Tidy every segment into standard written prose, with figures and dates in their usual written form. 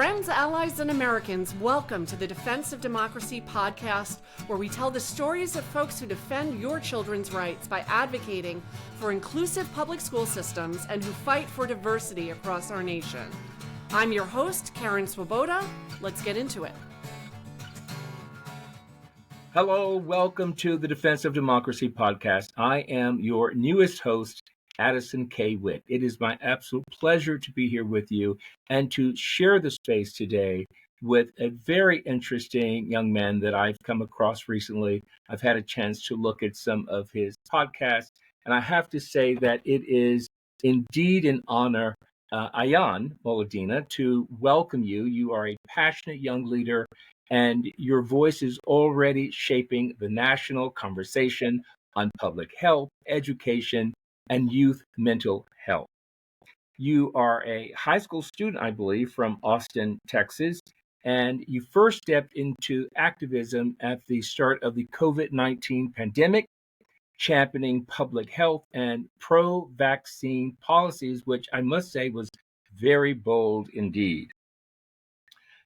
Friends, allies, and Americans, welcome to the Defense of Democracy podcast, where we tell the stories of folks who defend your children's rights by advocating for inclusive public school systems and who fight for diversity across our nation. I'm your host, Karen Swoboda. Let's get into it. Hello, welcome to the Defense of Democracy podcast. I am your newest host, Addison K. Witt. It is my absolute pleasure to be here with you and to share the space today with a very interesting young man that I've come across recently. I've had a chance to look at some of his podcasts, and I have to say that it is indeed an honor, Ayaan Moledina, to welcome you. You are a passionate young leader, and your voice is already shaping the national conversation on public health, education, and youth mental health. You are a high school student, I believe, from Austin, Texas, and you first stepped into activism at the start of the COVID-19 pandemic, championing public health and pro-vaccine policies, which I must say was very bold indeed.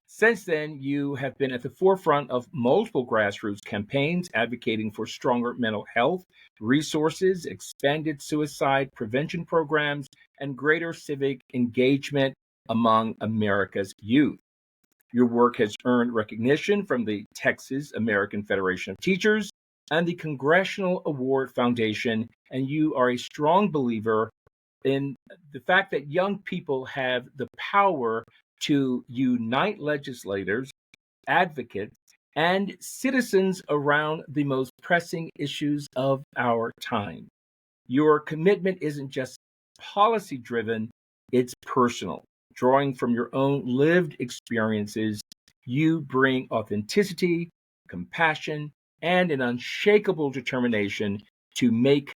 Since then, you have been at the forefront of multiple grassroots campaigns advocating for stronger mental health resources, expanded suicide prevention programs, and greater civic engagement among America's youth. Your work has earned recognition from the Texas American Federation of Teachers and the Congressional Award Foundation, and you are a strong believer in the fact that young people have the power to unite legislators, advocates, and citizens around the most pressing issues of our time. Your commitment isn't just policy driven, it's personal. Drawing from your own lived experiences, you bring authenticity, compassion, and an unshakable determination to make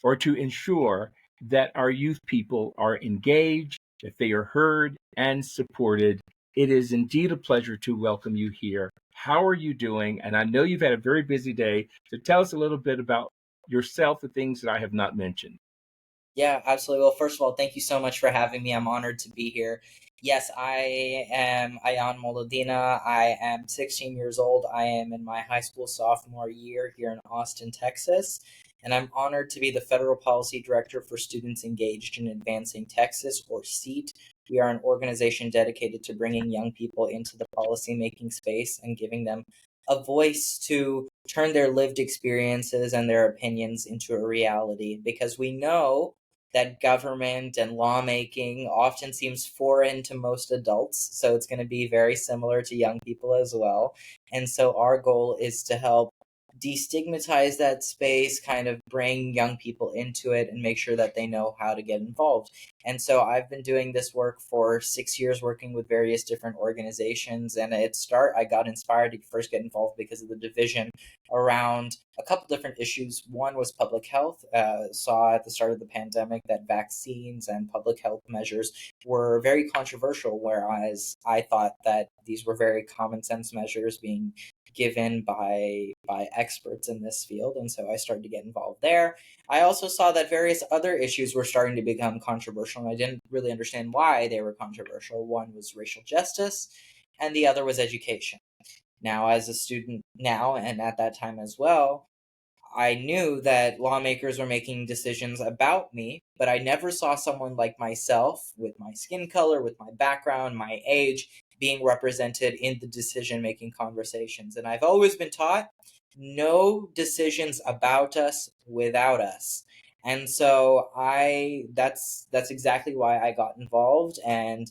or to ensure that our youth people are engaged, that they are heard and supported. It is indeed a pleasure to welcome you here. How are you doing? And I know you've had a very busy day, so tell us a little bit about yourself, the things that I have not mentioned. Yeah, absolutely. Well, first of all, thank you so much for having me. I'm honored to be here. Yes, I am Ayaan Moledina. I am 16 years old. I am in my high school sophomore year here in Austin, Texas, and I'm honored to be the Federal Policy Director for Students Engaged in Advancing Texas, or SEAT. We are an organization dedicated to bringing young people into the policymaking space and giving them a voice to turn their lived experiences and their opinions into a reality, because we know that government and lawmaking often seems foreign to most adults. So it's going to be very similar to young people as well. And so our goal is to help destigmatize that space, kind of bring young people into it and make sure that they know how to get involved. And so I've been doing this work for 6 years, working with various different organizations. And I got inspired to first get involved because of the division around a couple different issues. One was public health. Saw at the start of the pandemic that vaccines and public health measures were very controversial, whereas I thought that these were very common sense measures being given by experts in this field. And so I started to get involved there. I also saw that various other issues were starting to become controversial, and I didn't really understand why they were controversial. One was racial justice, and the other was education. Now, as a student now, and at that time as well, I knew that lawmakers were making decisions about me, but I never saw someone like myself, with my skin color, with my background, my age, being represented in the decision-making conversations. And I've always been taught, no decisions about us without us. And so that's exactly why I got involved. And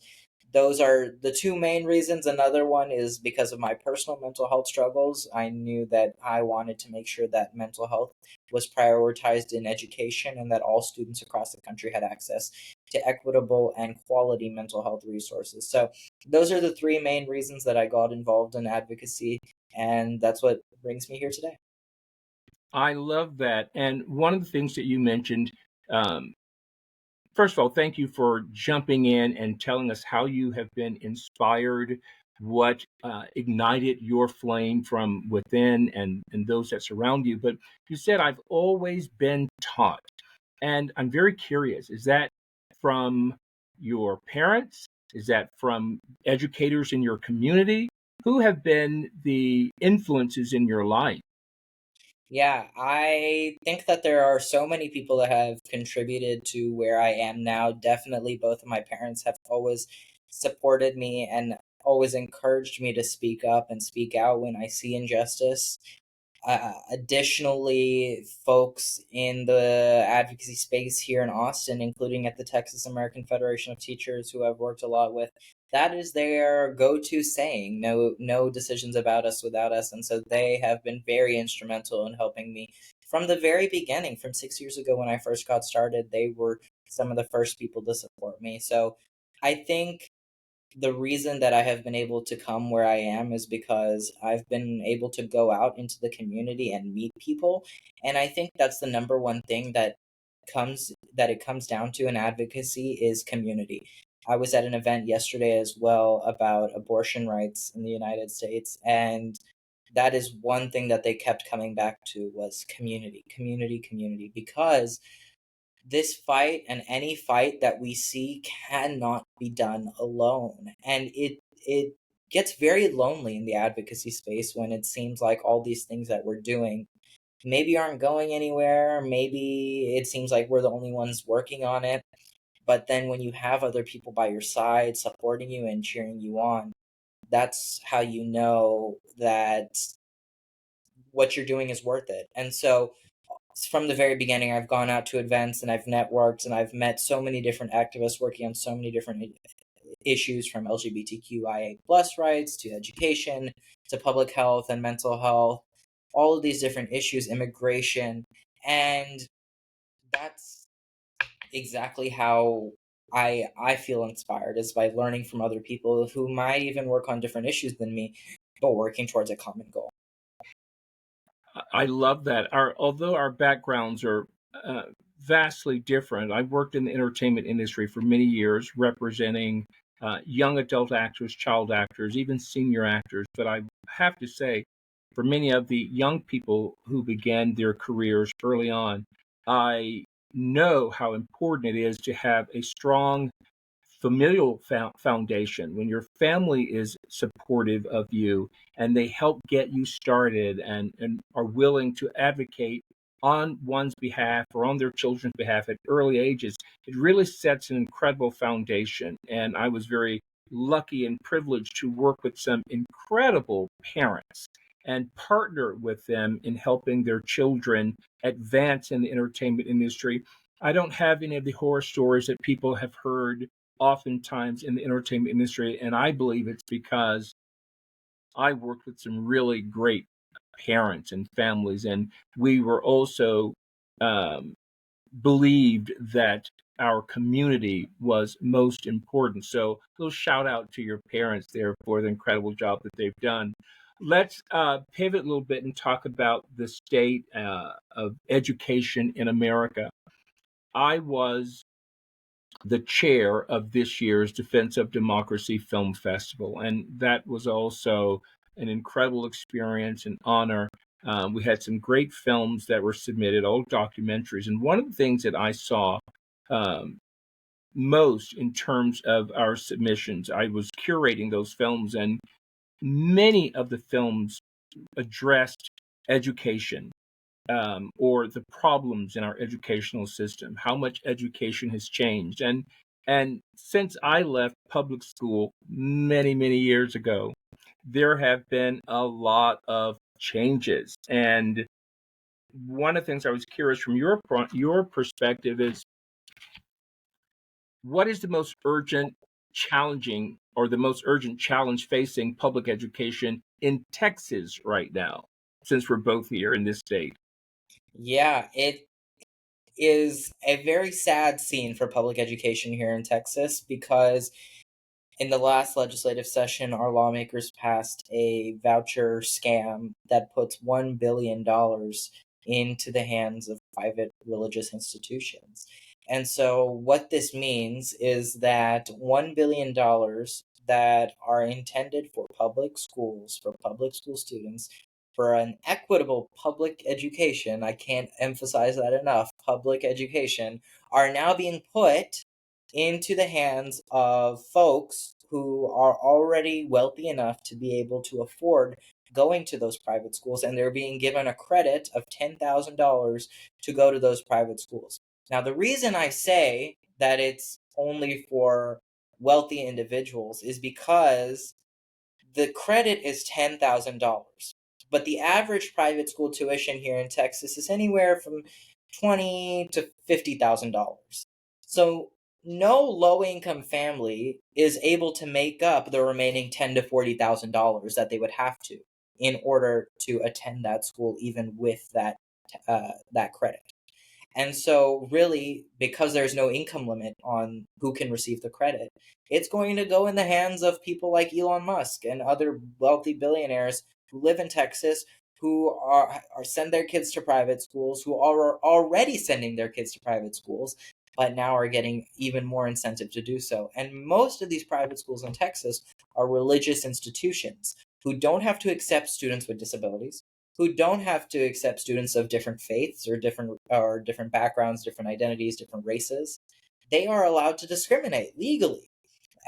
those are the two main reasons. Another one is because of my personal mental health struggles. I knew that I wanted to make sure that mental health was prioritized in education and that all students across the country had access to equitable and quality mental health resources. So those are the three main reasons that I got involved in advocacy, and that's what brings me here today. I love that. And one of the things that you mentioned, first of all, thank you for jumping in and telling us how you have been inspired, what ignited your flame from within and those that surround you. But you said, I've always been taught. And I'm very curious, is that from your parents? Is that from educators in your community? Who have been the influences in your life? Yeah, I think that there are so many people that have contributed to where I am now. Definitely, both of my parents have always supported me and always encouraged me to speak up and speak out when I see injustice. Additionally, folks in the advocacy space here in Austin, including at the Texas American Federation of Teachers, who I've worked a lot with, that is their go-to saying, no decisions about us without us. And so they have been very instrumental in helping me from the very beginning. From 6 years ago when I first got started, they were some of the first people to support me. So I think the reason that I have been able to come where I am is because I've been able to go out into the community and meet people. And I think that's the number one thing it comes down to in advocacy is community. I was at an event yesterday as well about abortion rights in the United States, and that is one thing that they kept coming back to was community, community, community, because this fight and any fight that we see cannot be done alone. And it gets very lonely in the advocacy space when it seems like all these things that we're doing maybe aren't going anywhere. Maybe it seems like we're the only ones working on it. But then when you have other people by your side supporting you and cheering you on, that's how you know that what you're doing is worth it. And so from the very beginning, I've gone out to events and I've networked and I've met so many different activists working on so many different issues, from LGBTQIA plus rights to education to public health and mental health, all of these different issues, immigration. And that's exactly how I feel inspired, is by learning from other people who might even work on different issues than me, but working towards a common goal. I love that. Although our backgrounds are vastly different, I've worked in the entertainment industry for many years, representing young adult actors, child actors, even senior actors. But I have to say, for many of the young people who began their careers early on, I know how important it is to have a strong familial foundation. When your family is supportive of you and they help get you started and are willing to advocate on one's behalf or on their children's behalf at early ages, it really sets an incredible foundation. And I was very lucky and privileged to work with some incredible parents and partner with them in helping their children advance in the entertainment industry. I don't have any of the horror stories that people have heard oftentimes in the entertainment industry. And I believe it's because I worked with some really great parents and families. And we were also um, believed that our community was most important. So, a little shout out to your parents there for the incredible job that they've done. Let's pivot a little bit and talk about the state of education in America. I was the chair of this year's Defense of Democracy Film Festival. And that was also an incredible experience and honor. We had some great films that were submitted, old documentaries. And one of the things that I saw um, most in terms of our submissions, I was curating those films, and many of the films addressed education, or the problems in our educational system, how much education has changed. And since I left public school many years ago, there have been a lot of changes. And one of the things I was curious from your perspective is, what is the most urgent challenging or the most urgent challenge facing public education in Texas right now, since we're both here in this state? Yeah, it is a very sad scene for public education here in Texas, because in the last legislative session, our lawmakers passed a voucher scam that puts $1 billion into the hands of private religious institutions. And so, what this means is that $1 billion that are intended for public schools, for public school students, for an equitable public education — I can't emphasize that enough — public education, are now being put into the hands of folks who are already wealthy enough to be able to afford going to those private schools, and they're being given a credit of $10,000 to go to those private schools. Now, the reason I say that it's only for wealthy individuals is because the credit is $10,000, but the average private school tuition here in Texas is anywhere from $20,000 to $50,000. So no low-income family is able to make up the remaining $10,000 to $40,000 that they would have to in order to attend that school, even with that credit. And so, really, because there's no income limit on who can receive the credit, it's going to go in the hands of people like Elon Musk and other wealthy billionaires who live in Texas, who are send their kids to private schools, who are already sending their kids to private schools, but now are getting even more incentive to do so. And most of these private schools in Texas are religious institutions who don't have to accept students with disabilities, who don't have to accept students of different faiths or different backgrounds, different identities, different races. They are allowed to discriminate legally.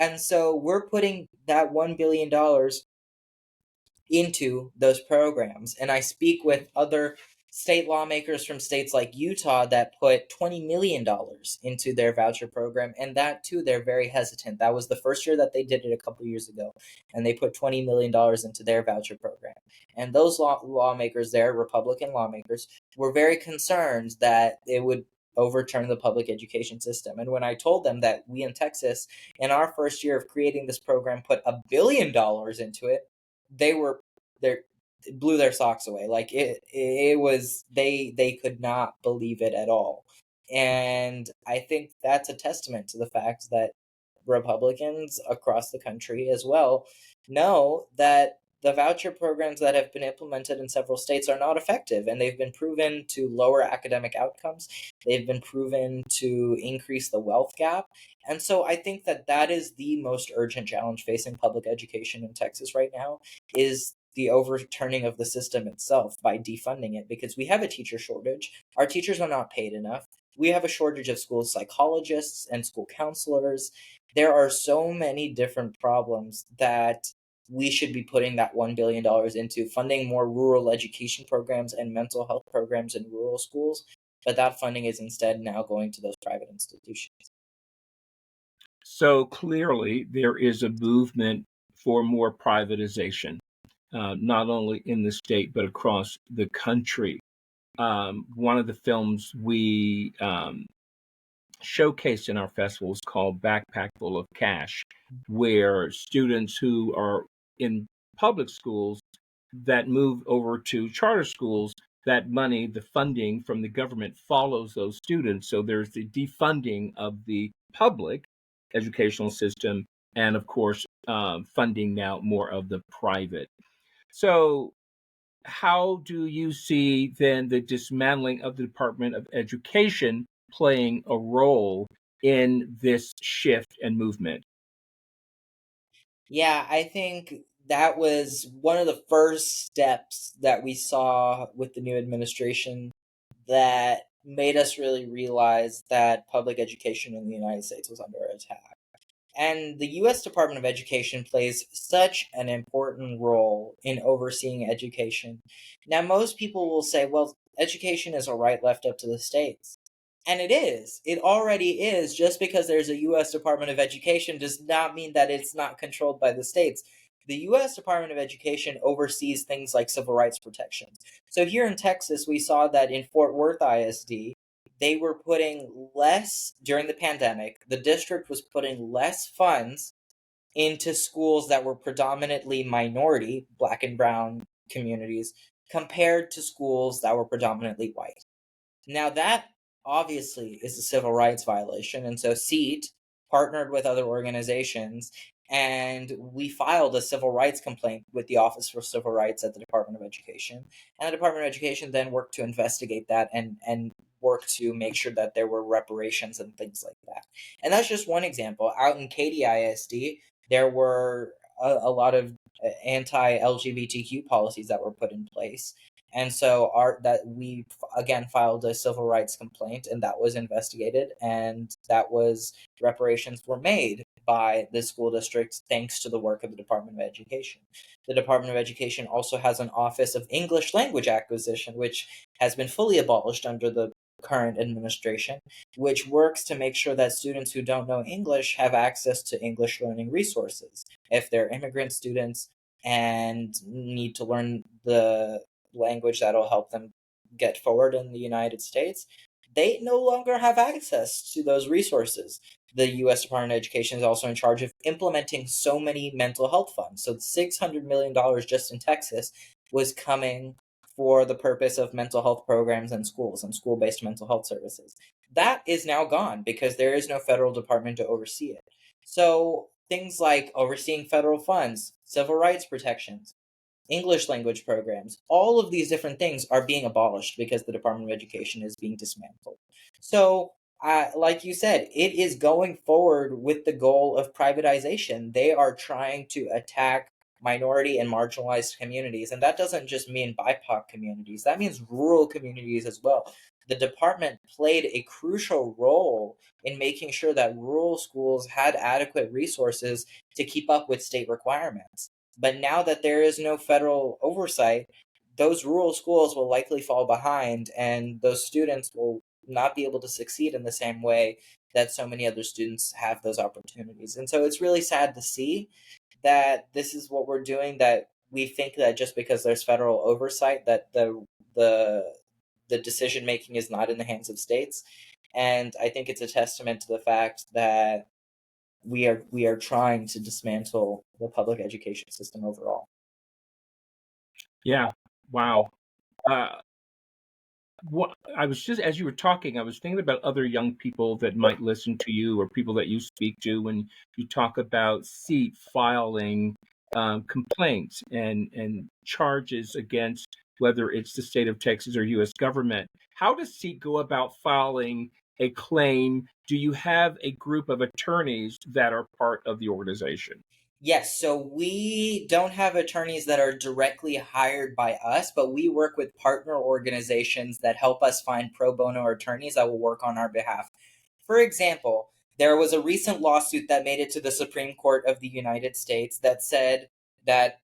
And so we're putting that $1 billion into those programs. And I speak with other state lawmakers from states like Utah that put $20 million into their voucher program. And that too, they're very hesitant. That was the first year that they did it a couple years ago. And they put $20 million into their voucher program. And those lawmakers there, Republican lawmakers, were very concerned that it would overturn the public education system. And when I told them that we in Texas, in our first year of creating this program, put $1 billion into it, it blew their socks away. Like it was, they could not believe it at all. And I think that's a testament to the fact that Republicans across the country as well know that the voucher programs that have been implemented in several states are not effective, and they've been proven to lower academic outcomes. They've been proven to increase the wealth gap. And so I think that that is the most urgent challenge facing public education in Texas right now, is the overturning of the system itself by defunding it, because we have a teacher shortage. Our teachers are not paid enough. We have a shortage of school psychologists and school counselors. There are so many different problems that we should be putting that $1 billion into funding more rural education programs and mental health programs in rural schools. But that funding is instead now going to those private institutions. So clearly, there is a movement for more privatization, not only in the state, but across the country. One of the films we showcased in our festival is called Backpack Full of Cash, where students who are in public schools that move over to charter schools, that money, the funding from the government follows those students. So there's the defunding of the public educational system, and of course, funding now more of the private. So, how do you see then the dismantling of the Department of Education playing a role in this shift and movement? Yeah, I think that was one of the first steps that we saw with the new administration that made us really realize that public education in the United States was under attack. And the US Department of Education plays such an important role in overseeing education. Now, most people will say, well, education is a right left up to the states. And it is. It already is. Just because there's a US Department of Education does not mean that it's not controlled by the states. The US Department of Education oversees things like civil rights protections. So here in Texas, we saw that in Fort Worth ISD, they were putting less, during the pandemic, the district was putting less funds into schools that were predominantly minority, Black and brown communities, compared to schools that were predominantly white. Now, that obviously is a civil rights violation, and so SEAT partnered with other organizations, and we filed a civil rights complaint with the Office for Civil Rights at the Department of Education. And the Department of Education then worked to investigate that and work to make sure that there were reparations and things like that. And that's just one example. Out in Katy ISD, there were a lot of anti-LGBTQ policies that were put in place. And so we again filed a civil rights complaint, and that was investigated, and reparations were made by the school district thanks to the work of the Department of Education. The Department of Education also has an Office of English Language Acquisition, which has been fully abolished under the current administration, which works to make sure that students who don't know English have access to English learning resources. If they're immigrant students and need to learn the language that'll help them get forward in the United States, they no longer have access to those resources. The U.S. Department of Education is also in charge of implementing so many mental health funds. So $600 million just in Texas was coming for the purpose of mental health programs in schools and school-based mental health services. That is now gone because there is no federal department to oversee it. So things like overseeing federal funds, civil rights protections, English language programs, all of these different things are being abolished because the Department of Education is being dismantled. So, like you said, it is going forward with the goal of privatization. They are trying to attack minority and marginalized communities. And that doesn't just mean BIPOC communities, that means rural communities as well. The department played a crucial role in making sure that rural schools had adequate resources to keep up with state requirements. But now that there is no federal oversight, those rural schools will likely fall behind, and those students will not be able to succeed in the same way that so many other students have those opportunities. And so it's really sad to see that this is what we're doing, that we think that just because there's federal oversight that the decision making is not in the hands of states. And I think it's a testament to the fact that we are trying to dismantle the public education system overall. Yeah. Wow. What I was just, as you were talking, I was thinking about other young people that might listen to you or people that you speak to when you talk about SEAT filing complaints and charges against whether it's the state of Texas or U.S. government. How does SEAT go about filing a claim? Do you have a group of attorneys that are part of the organization? Yes, so we don't have attorneys that are directly hired by us, but we work with partner organizations that help us find pro bono attorneys that will work on our behalf. For example, there was a recent lawsuit that made it to the Supreme Court of the United States that said that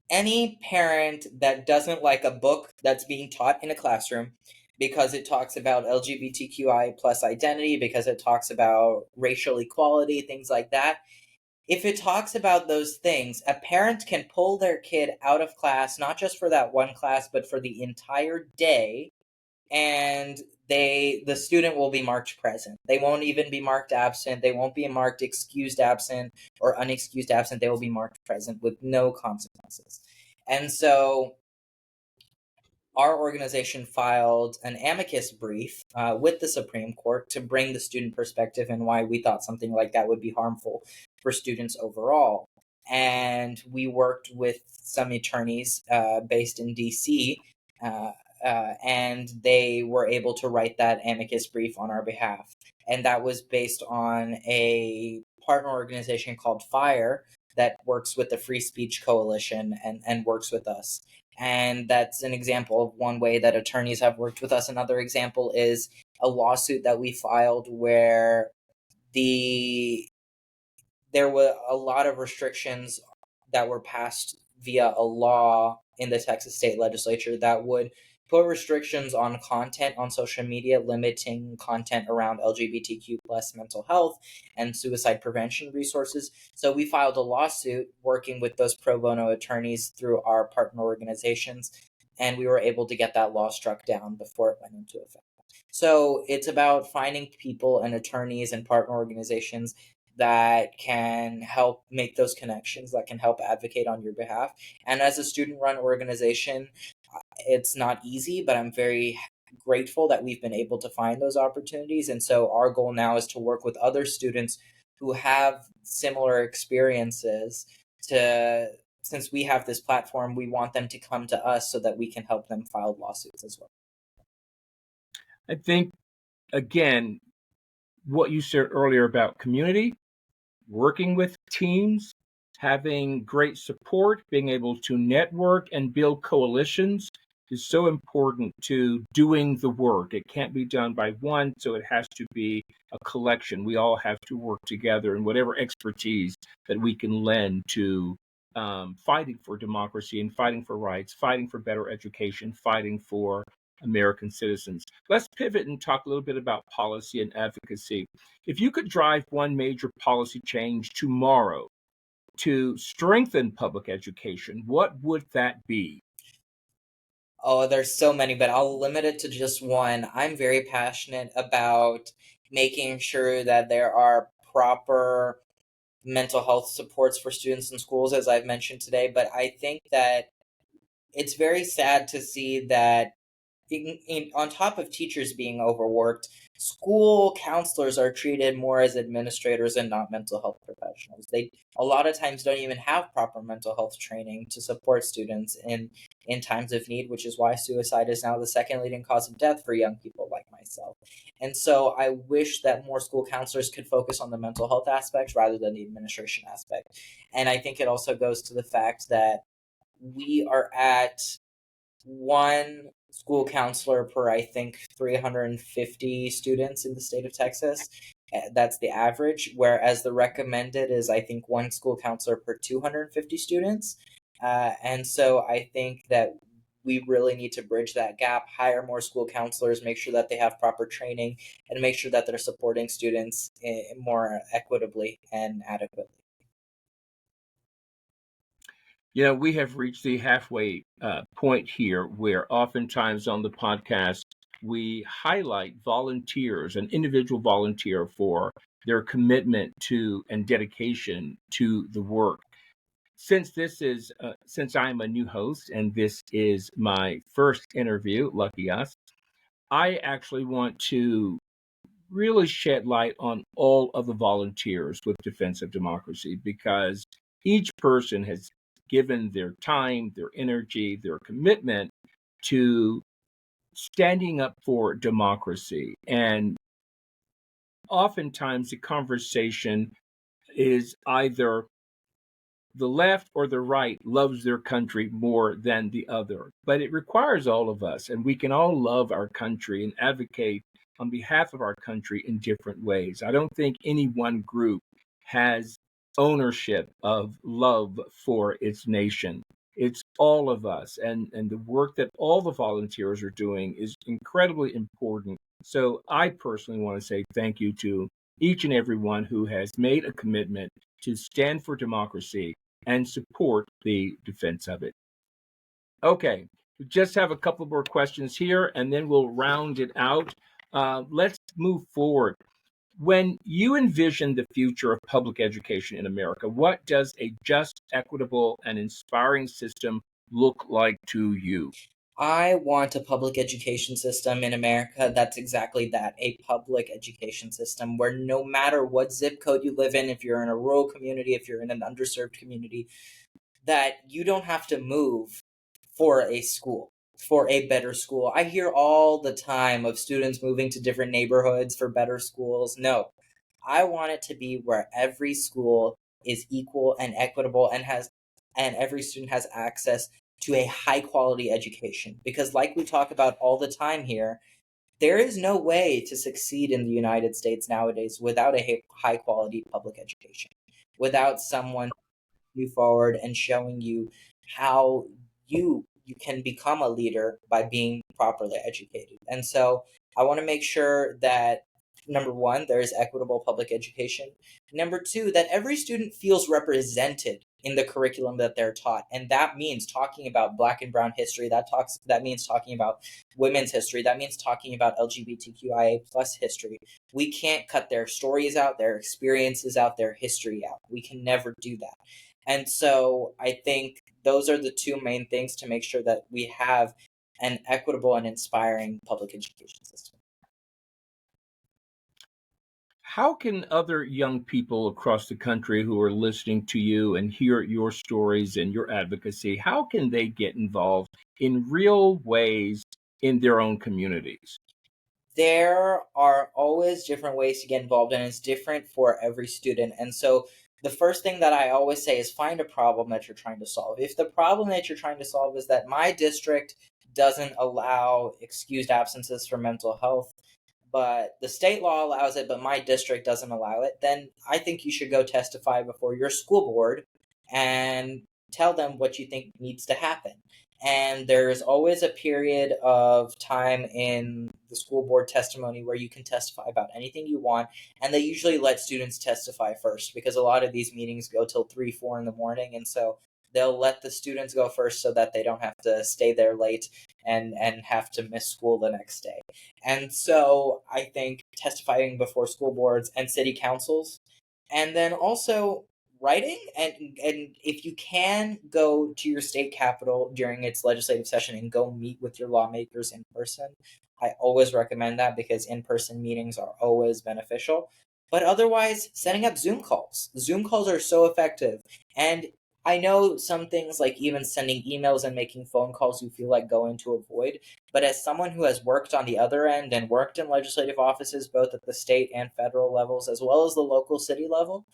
any parent that doesn't like a book that's being taught in a classroom because it talks about LGBTQI plus identity, because it talks about racial equality, things like that, if it talks about those things, a parent can pull their kid out of class, not just for that one class, but for the entire day, and the student will be marked present. They won't even be marked absent. They won't be marked excused absent or unexcused absent. They will be marked present with no consequences. And so our organization filed an amicus brief with the Supreme Court to bring the student perspective and why we thought something like that would be harmful for students overall. And we worked with some attorneys based in DC, and they were able to write that amicus brief on our behalf. And that was based on a partner organization called FIRE that works with the Free Speech Coalition and works with us. And that's an example of one way that attorneys have worked with us. Another example is a lawsuit that we filed where there were a lot of restrictions that were passed via a law in the Texas state legislature that would put restrictions on content on social media, limiting content around LGBTQ plus mental health and suicide prevention resources. So we filed a lawsuit working with those pro bono attorneys through our partner organizations, and we were able to get that law struck down before it went into effect. So it's about finding people and attorneys and partner organizations that can help make those connections, that can help advocate on your behalf. And as a student-run organization, it's not easy, but I'm very grateful that we've been able to find those opportunities. And so our goal now is to work with other students who have similar experiences since we have this platform, we want them to come to us so that we can help them file lawsuits as well. I think, again, what you said earlier about community, working with teams, having great support, being able to network and build coalitions is so important to doing the work. It can't be done by one, so it has to be a collection. We all have to work together, and whatever expertise that we can lend to fighting for democracy and fighting for rights, fighting for better education, fighting for American citizens. Let's pivot and talk a little bit about policy and advocacy. If you could drive one major policy change tomorrow to strengthen public education, what would that be? Oh, there's so many, but I'll limit it to just one. I'm very passionate about making sure that there are proper mental health supports for students in schools, as I've mentioned today. But I think that it's very sad to see that on top of teachers being overworked, school counselors are treated more as administrators and not mental health professionals. They a lot of times don't even have proper mental health training to support students in times of need, which is why suicide is now the second leading cause of death for young people like myself. And so I wish that more school counselors could focus on the mental health aspects rather than the administration aspect. And I think it also goes to the fact that we are at one school counselor per, I think, 350 students in the state of Texas. That's the average, whereas the recommended is, I think, one school counselor per 250 students. And so I think that we really need to bridge that gap, hire more school counselors, make sure that they have proper training, and make sure that they're supporting students more equitably and adequately. We have reached the halfway point here where oftentimes on the podcast, we highlight volunteers, an individual volunteer for their commitment to and dedication to the work. Since I'm a new host and this is my first interview, lucky us, I actually want to really shed light on all of the volunteers with Defense of Democracy because each person has given their time, their energy, their commitment to standing up for democracy. And oftentimes the conversation is either the left or the right loves their country more than the other. But it requires all of us, and we can all love our country and advocate on behalf of our country in different ways. I don't think any one group has ownership of love for its nation. It's all of us, and the work that all the volunteers are doing is incredibly important. So I personally want to say thank you to each and everyone who has made a commitment to stand for democracy and support the defense of it. Okay, we just have a couple more questions here and then we'll round it out. Let's move forward. When you envision the future of public education in America, what does a just, equitable, and inspiring system look like to you? I want a public education system in America that's exactly that, a public education system where no matter what zip code you live in, if you're in a rural community, if you're in an underserved community, that you don't have to move for a school, for a better school. I hear all the time of students moving to different neighborhoods for better schools. No, I want it to be where every school is equal and equitable and every student has access to a high quality education. Because like we talk about all the time here, there is no way to succeed in the United States nowadays without a high quality public education, without someone you forward and showing you how you can become a leader by being properly educated. And so I want to make sure that number one, there is equitable public education. Number two, that every student feels represented in the curriculum that they're taught. And that means talking about Black and Brown history. That means talking about women's history. That means talking about LGBTQIA plus history. We can't cut their stories out, their experiences out, their history out. We can never do that. And so I think those are the two main things to make sure that we have an equitable and inspiring public education system. How can other young people across the country who are listening to you and hear your stories and your advocacy, how can they get involved in real ways in their own communities? There are always different ways to get involved, and it's different for every student. And so the first thing that I always say is find a problem that you're trying to solve. If the problem that you're trying to solve is that my district doesn't allow excused absences for mental health, but the state law allows it, but my district doesn't allow it, then I think you should go testify before your school board and tell them what you think needs to happen. And there's always a period of time in the school board testimony where you can testify about anything you want. And they usually let students testify first, because a lot of these meetings go till 3, 4 in the morning. And so they'll let the students go first so that they don't have to stay there late and have to miss school the next day. And so I think testifying before school boards and city councils, and then also writing, and if you can, go to your state capitol during its legislative session and go meet with your lawmakers in person. I always recommend that, because in-person meetings are always beneficial. But otherwise, setting up Zoom calls. Zoom calls are so effective. And I know some things, like even sending emails and making phone calls, you feel like going to avoid. But as someone who has worked on the other end and worked in legislative offices, both at the state and federal levels, as well as the local city level,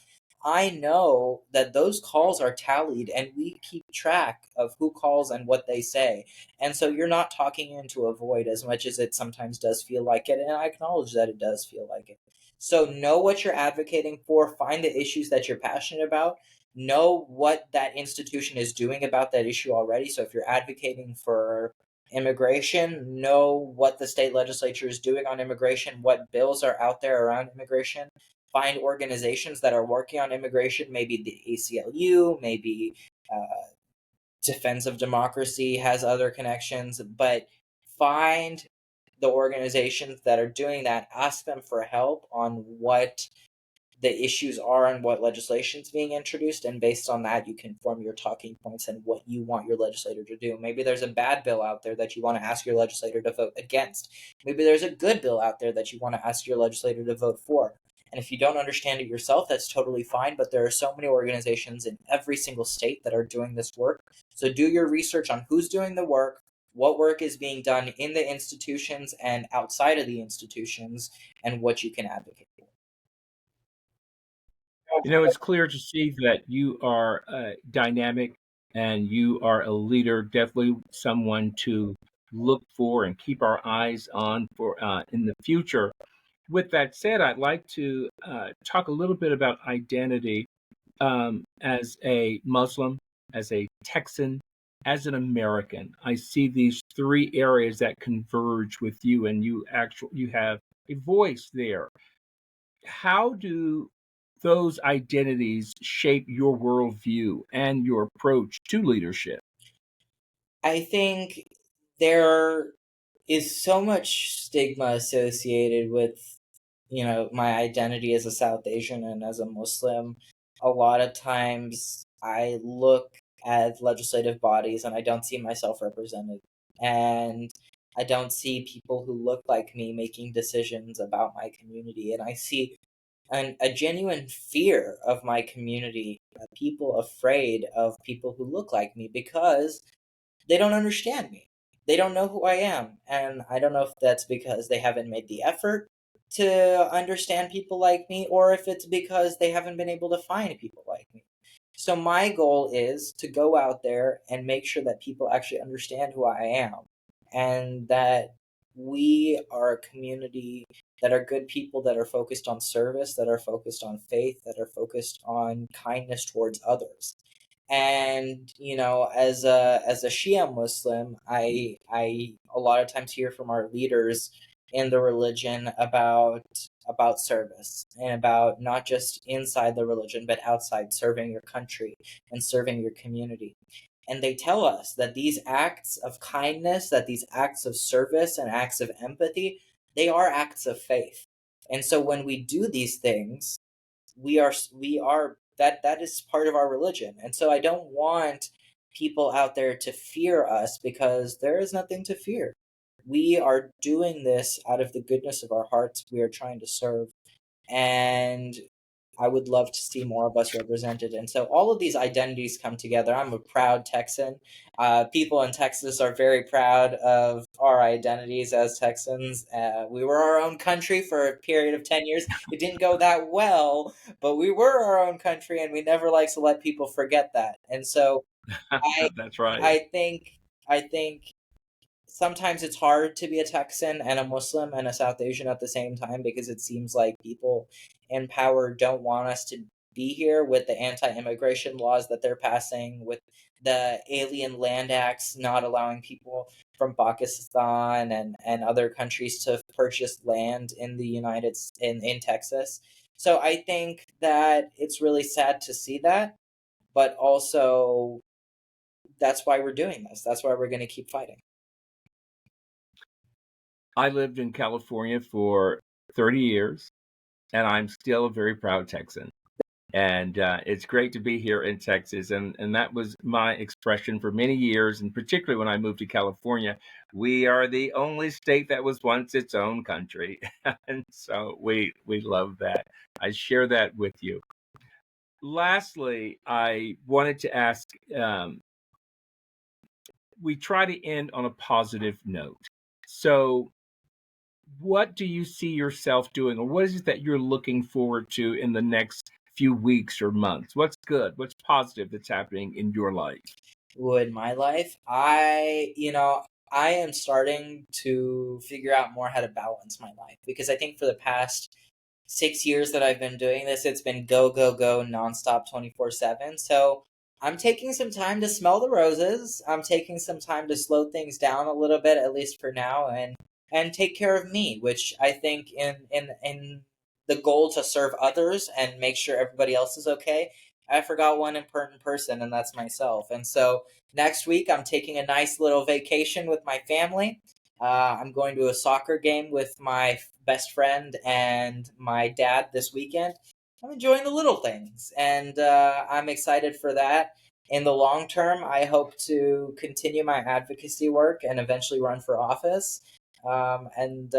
I know that those calls are tallied, and we keep track of who calls and what they say. And so you're not talking into a void as much as it sometimes does feel like it. And I acknowledge that it does feel like it. So know what you're advocating for, find the issues that you're passionate about, know what that institution is doing about that issue already. So if you're advocating for immigration, know what the state legislature is doing on immigration, what bills are out there around immigration. Find organizations that are working on immigration, maybe the ACLU, maybe Defense of Democracy has other connections, but find the organizations that are doing that, ask them for help on what the issues are and what legislation is being introduced, and based on that you can form your talking points and what you want your legislator to do. Maybe there's a bad bill out there that you want to ask your legislator to vote against. Maybe there's a good bill out there that you want to ask your legislator to vote for. And if you don't understand it yourself, that's totally fine, but there are so many organizations in every single state that are doing this work. So do your research on who's doing the work, what work is being done in the institutions and outside of the institutions, and what you can advocate for. It's clear to see that you are dynamic and you are a leader, definitely someone to look for and keep our eyes on for in the future. With that said, I'd like to talk a little bit about identity as a Muslim, as a Texan, as an American. I see these three areas that converge with you, and you have a voice there. How do those identities shape your worldview and your approach to leadership? I think there is so much stigma associated with, my identity as a South Asian and as a Muslim. A lot of times I look at legislative bodies and I don't see myself represented. And I don't see people who look like me making decisions about my community. And I see a genuine fear of my community, people afraid of people who look like me, because they don't understand me. They don't know who I am. And I don't know if that's because they haven't made the effort to understand people like me, or if it's because they haven't been able to find people like me. So my goal is to go out there and make sure that people actually understand who I am, and that we are a community that are good people, that are focused on service, that are focused on faith, that are focused on kindness towards others. And as a Shia Muslim, I a lot of times hear from our leaders in the religion about service, and about not just inside the religion but outside, serving your country and serving your community. And they tell us that these acts of kindness, that these acts of service and acts of empathy, they are acts of faith. And so when we do these things, we are that is part of our religion. And so I don't want people out there to fear us, because there is nothing to fear. We are doing this out of the goodness of our hearts. We are trying to serve, and I would love to see more of us represented. And so all of these identities come together. I'm a proud Texan. People in Texas are very proud of our identities as Texans. We were our own country for a period of 10 years. It didn't go that well, but we were our own country, and we never like to let people forget that. And so I That's right. I think sometimes it's hard to be a Texan and a Muslim and a South Asian at the same time, because it seems like people in power don't want us to be here, with the anti-immigration laws that they're passing, with the alien land acts not allowing people from Pakistan and other countries to purchase land in the in Texas. So I think that it's really sad to see that, but also that's why we're doing this. That's why we're going to keep fighting. I lived in California for 30 years, and I'm still a very proud Texan. And it's great to be here in Texas. And that was my expression for many years, and particularly when I moved to California. We are the only state that was once its own country. And so we love that. I share that with you. Lastly, I wanted to ask, we try to end on a positive note. So what do you see yourself doing, or what is it that you're looking forward to in the next few weeks or months? What's good? What's positive that's happening in your life? In my life, I am starting to figure out more how to balance my life, because I think for the past 6 years that I've been doing this, it's been go, go, go nonstop 24/7. So I'm taking some time to smell the roses. I'm taking some time to slow things down a little bit, at least for now, and take care of me, which I think in the goal to serve others and make sure everybody else is okay, I forgot one important person, and that's myself. And so next week, I'm taking a nice little vacation with my family. I'm going to a soccer game with my best friend and my dad this weekend. I'm enjoying the little things, and I'm excited for that. In the long term, I hope to continue my advocacy work and eventually run for office. And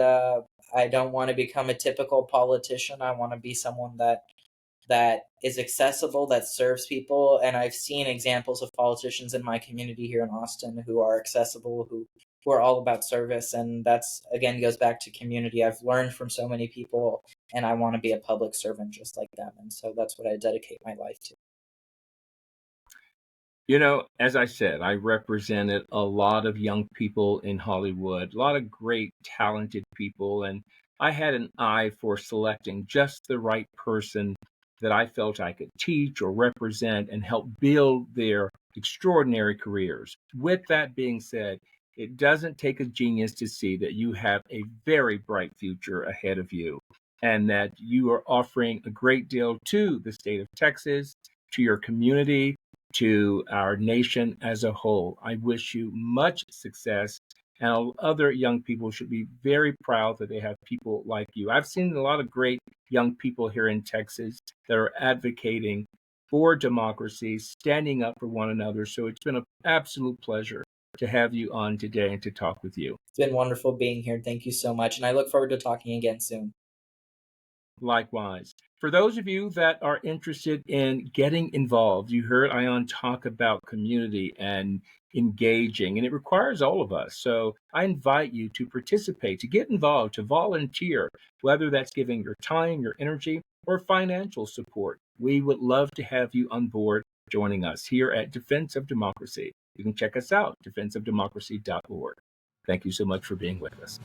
I don't want to become a typical politician. I want to be someone that is accessible, that serves people. And I've seen examples of politicians in my community here in Austin who are accessible, who are all about service. And that's, again, goes back to community. I've learned from so many people, and I want to be a public servant just like them. And so that's what I dedicate my life to. You know, as I said, I represented a lot of young people in Hollywood, a lot of great, talented people, and I had an eye for selecting just the right person that I felt I could teach or represent and help build their extraordinary careers. With that being said, it doesn't take a genius to see that you have a very bright future ahead of you and that you are offering a great deal to the state of Texas, to your community, to our nation as a whole. I wish you much success, and other young people should be very proud that they have people like you. I've seen a lot of great young people here in Texas that are advocating for democracy, standing up for one another. So it's been an absolute pleasure to have you on today and to talk with you. It's been wonderful being here. Thank you so much. And I look forward to talking again soon. Likewise. For those of you that are interested in getting involved, you heard Ayaan talk about community and engaging, and it requires all of us. So I invite you to participate, to get involved, to volunteer, whether that's giving your time, your energy, or financial support. We would love to have you on board joining us here at Defense of Democracy. You can check us out, defenseofdemocracy.org. Thank you so much for being with us.